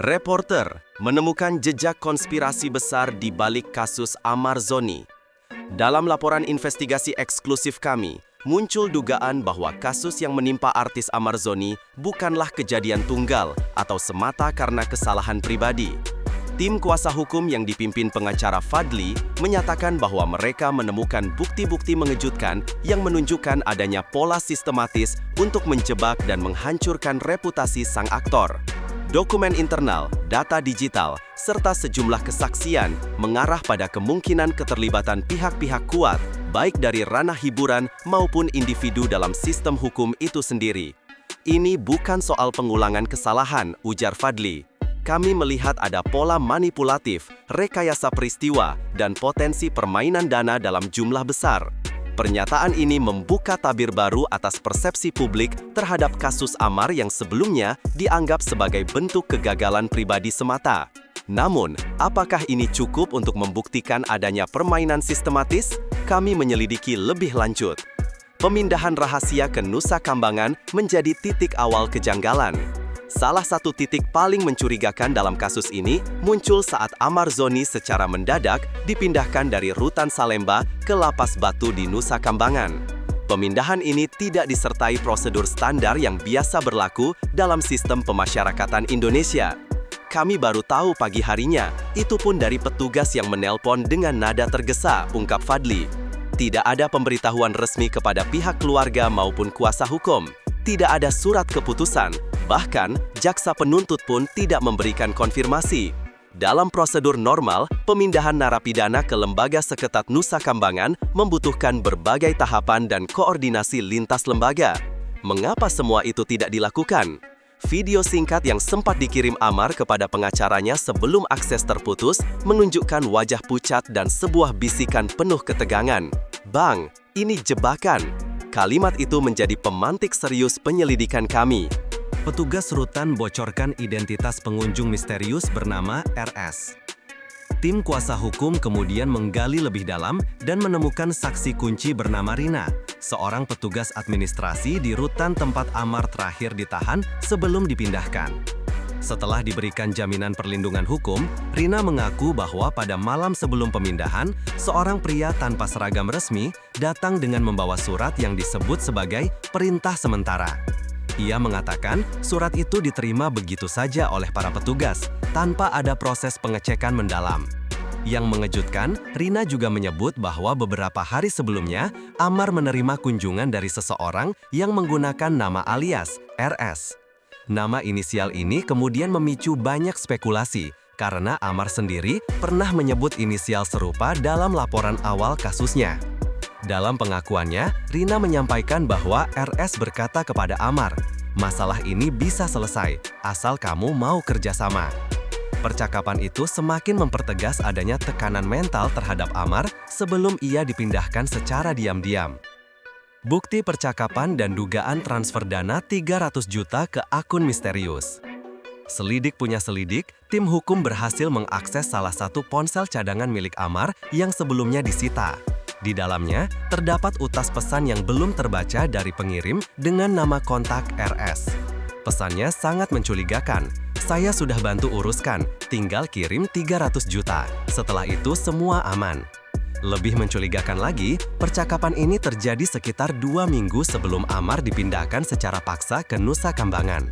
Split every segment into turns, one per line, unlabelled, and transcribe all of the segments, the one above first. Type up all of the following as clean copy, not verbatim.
Reporter menemukan jejak konspirasi besar di balik kasus Amar Zoni. Dalam laporan investigasi eksklusif kami, muncul dugaan bahwa kasus yang menimpa artis Amar Zoni bukanlah kejadian tunggal atau semata karena kesalahan pribadi. Tim kuasa hukum yang dipimpin pengacara Fadly menyatakan bahwa mereka menemukan bukti-bukti mengejutkan yang menunjukkan adanya pola sistematis untuk menjebak dan menghancurkan reputasi sang aktor. Dokumen internal, data digital, serta sejumlah kesaksian mengarah pada kemungkinan keterlibatan pihak-pihak kuat, baik dari ranah hiburan maupun individu dalam sistem hukum itu sendiri. Ini bukan soal pengulangan kesalahan, ujar Fadly. Kami melihat ada pola manipulatif, rekayasa peristiwa, dan potensi permainan dana dalam jumlah besar. Pernyataan ini membuka tabir baru atas persepsi publik terhadap kasus Amar yang sebelumnya dianggap sebagai bentuk kegagalan pribadi semata. Namun, apakah ini cukup untuk membuktikan adanya permainan sistematis? Kami menyelidiki lebih lanjut. Pemindahan rahasia ke Nusa Kambangan menjadi titik awal kejanggalan. Salah satu titik paling mencurigakan dalam kasus ini muncul saat Amar Zoni secara mendadak dipindahkan dari Rutan Salemba ke Lapas Batu di Nusa Kambangan. Pemindahan ini tidak disertai prosedur standar yang biasa berlaku dalam sistem pemasyarakatan Indonesia. Kami baru tahu pagi harinya, itu pun dari petugas yang menelpon dengan nada tergesa, ungkap Fadly. Tidak ada pemberitahuan resmi kepada pihak keluarga maupun kuasa hukum. Tidak ada surat keputusan, bahkan jaksa penuntut pun tidak memberikan konfirmasi. Dalam prosedur normal, pemindahan narapidana ke Lembaga Seketat Nusa Kambangan membutuhkan berbagai tahapan dan koordinasi lintas lembaga. Mengapa semua itu tidak dilakukan? Video singkat yang sempat dikirim Amar kepada pengacaranya sebelum akses terputus menunjukkan wajah pucat dan sebuah bisikan penuh ketegangan. "Bang, ini jebakan." Kalimat itu menjadi pemantik serius penyelidikan kami. Petugas rutan bocorkan identitas pengunjung misterius bernama RS. Tim kuasa hukum kemudian menggali lebih dalam dan menemukan saksi kunci bernama Rina, seorang petugas administrasi di rutan tempat Amar terakhir ditahan sebelum dipindahkan. Setelah diberikan jaminan perlindungan hukum, Rina mengaku bahwa pada malam sebelum pemindahan, seorang pria tanpa seragam resmi datang dengan membawa surat yang disebut sebagai perintah sementara. Ia mengatakan surat itu diterima begitu saja oleh para petugas, tanpa ada proses pengecekan mendalam. Yang mengejutkan, Rina juga menyebut bahwa beberapa hari sebelumnya, Amar menerima kunjungan dari seseorang yang menggunakan nama alias RS. Nama inisial ini kemudian memicu banyak spekulasi, karena Amar sendiri pernah menyebut inisial serupa dalam laporan awal kasusnya. Dalam pengakuannya, Rina menyampaikan bahwa RS berkata kepada Amar, "Masalah ini bisa selesai, asal kamu mau kerjasama." Percakapan itu semakin mempertegas adanya tekanan mental terhadap Amar sebelum ia dipindahkan secara diam-diam. Bukti percakapan dan dugaan transfer dana 300 juta ke akun misterius. Selidik punya selidik, tim hukum berhasil mengakses salah satu ponsel cadangan milik Amar yang sebelumnya disita. Di dalamnya, terdapat utas pesan yang belum terbaca dari pengirim dengan nama kontak RS. Pesannya sangat mencurigakan. "Saya sudah bantu uruskan, tinggal kirim 300 juta. Setelah itu semua aman." Lebih mencurigakan lagi, percakapan ini terjadi sekitar 2 minggu sebelum Amar dipindahkan secara paksa ke Nusa Kambangan.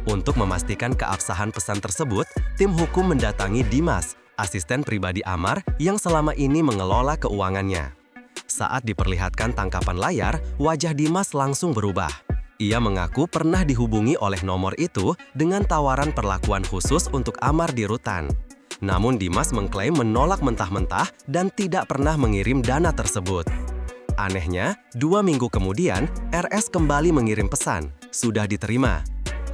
Untuk memastikan keabsahan pesan tersebut, tim hukum mendatangi Dimas, asisten pribadi Amar yang selama ini mengelola keuangannya. Saat diperlihatkan tangkapan layar, wajah Dimas langsung berubah. Ia mengaku pernah dihubungi oleh nomor itu dengan tawaran perlakuan khusus untuk Amar di rutan. Namun Dimas mengklaim menolak mentah-mentah dan tidak pernah mengirim dana tersebut. Anehnya, 2 minggu kemudian, RS kembali mengirim pesan, "Sudah diterima."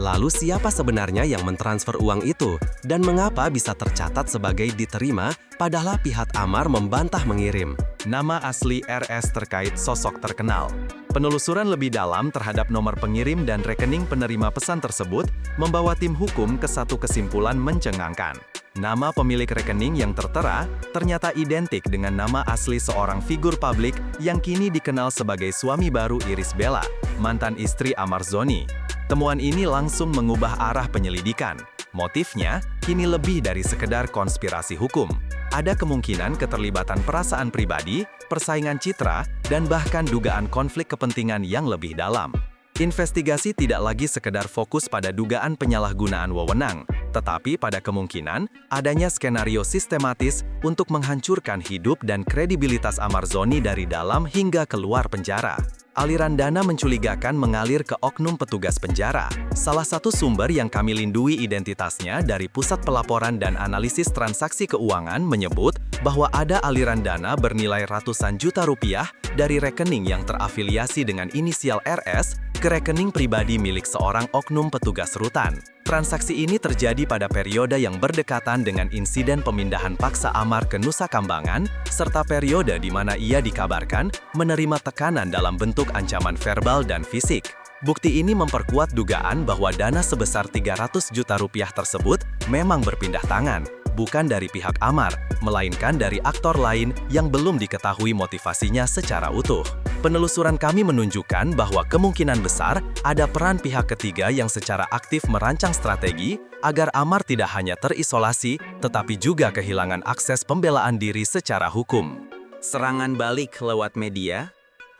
Lalu siapa sebenarnya yang mentransfer uang itu? Dan mengapa bisa tercatat sebagai diterima, padahal pihak Amar membantah mengirim? Nama asli RS terkait sosok terkenal. Penelusuran lebih dalam terhadap nomor pengirim dan rekening penerima pesan tersebut membawa tim hukum ke satu kesimpulan mencengangkan. Nama pemilik rekening yang tertera ternyata identik dengan nama asli seorang figur publik yang kini dikenal sebagai suami baru Irish Bella, mantan istri Amar Zoni. Temuan ini langsung mengubah arah penyelidikan.
Motifnya kini lebih dari sekedar konspirasi hukum. Ada kemungkinan keterlibatan perasaan pribadi, persaingan citra, dan bahkan dugaan konflik kepentingan yang lebih dalam. Investigasi tidak lagi sekedar fokus pada dugaan penyalahgunaan wewenang, tetapi pada kemungkinan adanya skenario sistematis untuk menghancurkan hidup dan kredibilitas Amarzoni dari dalam hingga keluar penjara. Aliran dana mencurigakan mengalir ke oknum petugas penjara. Salah satu sumber yang kami lindungi identitasnya dari Pusat Pelaporan dan Analisis Transaksi Keuangan menyebut bahwa ada aliran dana bernilai ratusan juta rupiah dari rekening yang terafiliasi dengan inisial RS ke rekening pribadi milik seorang oknum petugas rutan. Transaksi ini terjadi pada periode yang berdekatan dengan insiden pemindahan paksa Amar ke Nusa Kambangan, serta periode di mana ia dikabarkan menerima tekanan dalam bentuk ancaman verbal dan fisik. Bukti ini memperkuat dugaan bahwa dana sebesar 300 juta rupiah tersebut memang berpindah tangan, bukan dari pihak Amar, melainkan dari aktor lain yang belum diketahui motivasinya secara utuh. Penelusuran kami menunjukkan bahwa kemungkinan besar ada peran pihak ketiga yang secara aktif merancang strategi agar Amar tidak hanya terisolasi, tetapi juga kehilangan akses pembelaan diri secara hukum.
Serangan balik lewat media,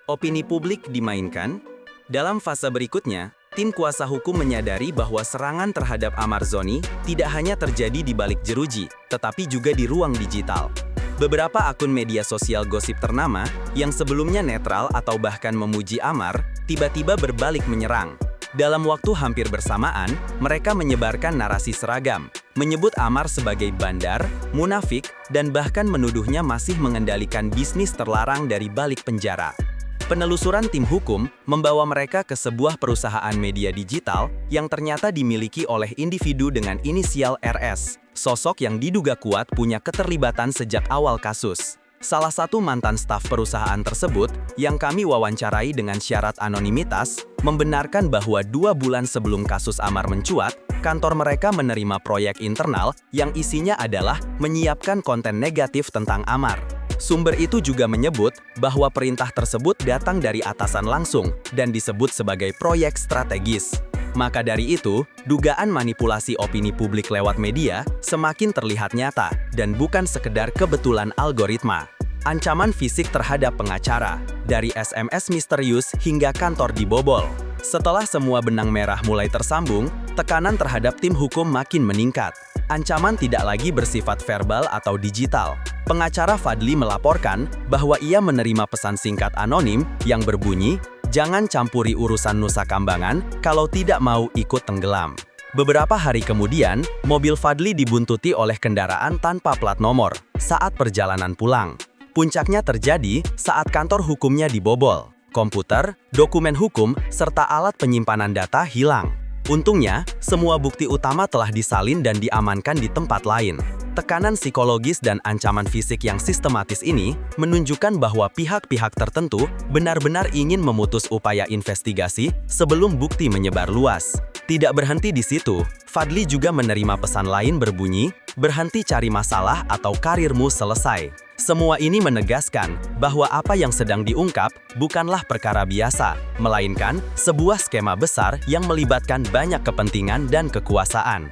opini publik dimainkan. Dalam fase berikutnya, tim kuasa hukum menyadari bahwa serangan terhadap Amarzoni tidak hanya terjadi di balik jeruji, tetapi juga di ruang digital. Beberapa akun media sosial gosip ternama yang sebelumnya netral atau bahkan memuji Amar, tiba-tiba berbalik menyerang. Dalam waktu hampir bersamaan, mereka menyebarkan narasi seragam, menyebut Amar sebagai bandar, munafik, dan bahkan menuduhnya masih mengendalikan bisnis terlarang dari balik penjara. Penelusuran tim hukum membawa mereka ke sebuah perusahaan media digital yang ternyata dimiliki oleh individu dengan inisial RS, sosok yang diduga kuat punya keterlibatan sejak awal kasus. Salah satu mantan staf perusahaan tersebut, yang kami wawancarai dengan syarat anonimitas, membenarkan bahwa 2 bulan sebelum kasus Amar mencuat, kantor mereka menerima proyek internal yang isinya adalah menyiapkan konten negatif tentang Amar. Sumber itu juga menyebut bahwa perintah tersebut datang dari atasan langsung dan disebut sebagai proyek strategis. Maka dari itu, dugaan manipulasi opini publik lewat media semakin terlihat nyata dan bukan sekedar kebetulan algoritma. Ancaman fisik terhadap pengacara, dari SMS misterius hingga kantor dibobol. Setelah semua benang merah mulai tersambung, tekanan terhadap tim hukum makin meningkat. Ancaman tidak lagi bersifat verbal atau digital. Pengacara Fadli melaporkan bahwa ia menerima pesan singkat anonim yang berbunyi, "Jangan campuri urusan Nusa Kambangan kalau tidak mau ikut tenggelam." Beberapa hari kemudian, mobil Fadli dibuntuti oleh kendaraan tanpa plat nomor saat perjalanan pulang. Puncaknya terjadi saat kantor hukumnya dibobol. Komputer, dokumen hukum, serta alat penyimpanan data hilang. Untungnya, semua bukti utama telah disalin dan diamankan di tempat lain. Tekanan psikologis dan ancaman fisik yang sistematis ini menunjukkan bahwa pihak-pihak tertentu benar-benar ingin memutus upaya investigasi sebelum bukti menyebar luas. Tidak berhenti di situ, Fadli juga menerima pesan lain berbunyi, "Berhenti cari masalah atau karirmu selesai." Semua ini menegaskan bahwa apa yang sedang diungkap bukanlah perkara biasa, melainkan sebuah skema besar yang melibatkan banyak kepentingan dan kekuasaan.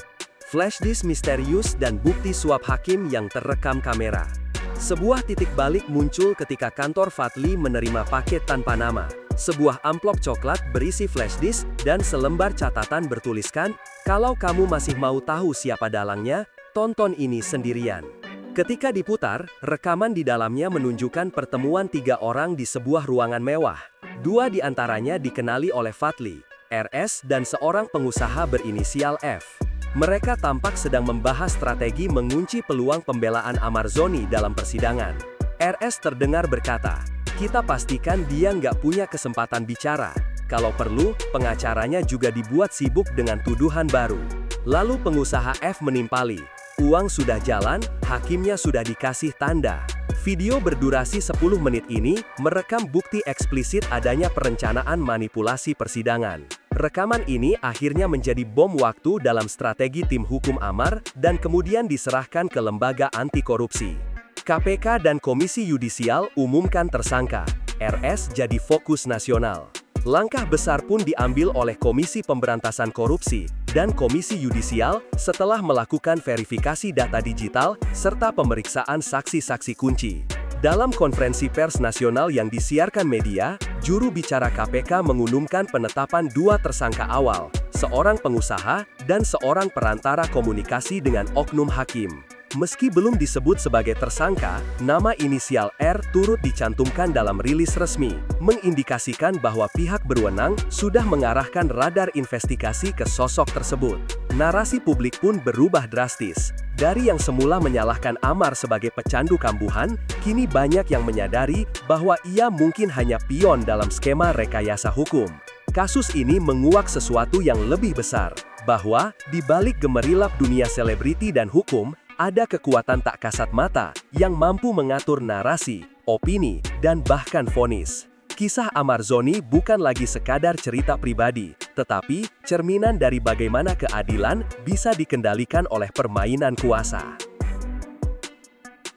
Flash disk misterius dan bukti suap hakim yang terekam kamera. Sebuah titik balik muncul ketika kantor Fadli menerima paket tanpa nama. Sebuah amplop coklat berisi flash disk dan selembar catatan bertuliskan, "Kalau kamu masih mau tahu siapa dalangnya, tonton ini sendirian." Ketika diputar, rekaman di dalamnya menunjukkan pertemuan 3 orang di sebuah ruangan mewah. 2 di antaranya dikenali oleh Fadli, RS, dan seorang pengusaha berinisial F. Mereka tampak sedang membahas strategi mengunci peluang pembelaan Amarzoni dalam persidangan. RS terdengar berkata, "Kita pastikan dia nggak punya kesempatan bicara. Kalau perlu, pengacaranya juga dibuat sibuk dengan tuduhan baru." Lalu pengusaha F menimpali, "Uang sudah jalan, hakimnya sudah dikasih tanda." Video berdurasi 10 menit ini merekam bukti eksplisit adanya perencanaan manipulasi persidangan. Rekaman ini akhirnya menjadi bom waktu dalam strategi tim hukum Amar dan kemudian diserahkan ke lembaga anti korupsi. KPK dan Komisi Yudisial umumkan tersangka. RS jadi fokus nasional. Langkah besar pun diambil oleh Komisi Pemberantasan Korupsi,
dan Komisi Yudisial setelah melakukan verifikasi data digital serta pemeriksaan saksi-saksi kunci. Dalam konferensi pers nasional yang disiarkan media, juru bicara KPK mengumumkan penetapan 2 tersangka awal, seorang pengusaha dan seorang perantara komunikasi dengan oknum hakim. Meski belum disebut sebagai tersangka, nama inisial R turut dicantumkan dalam rilis resmi, mengindikasikan bahwa pihak berwenang sudah mengarahkan radar investigasi ke sosok tersebut. Narasi publik pun berubah drastis. Dari yang semula menyalahkan Amar sebagai pecandu kambuhan, kini banyak yang menyadari bahwa ia mungkin hanya pion dalam skema rekayasa hukum. Kasus ini menguak sesuatu yang lebih besar, bahwa di balik gemerilap dunia selebriti dan hukum, ada kekuatan tak kasat mata yang mampu mengatur narasi, opini, dan bahkan vonis. Kisah Amar Zoni bukan lagi sekadar cerita pribadi, tetapi cerminan dari bagaimana keadilan bisa dikendalikan oleh permainan kuasa.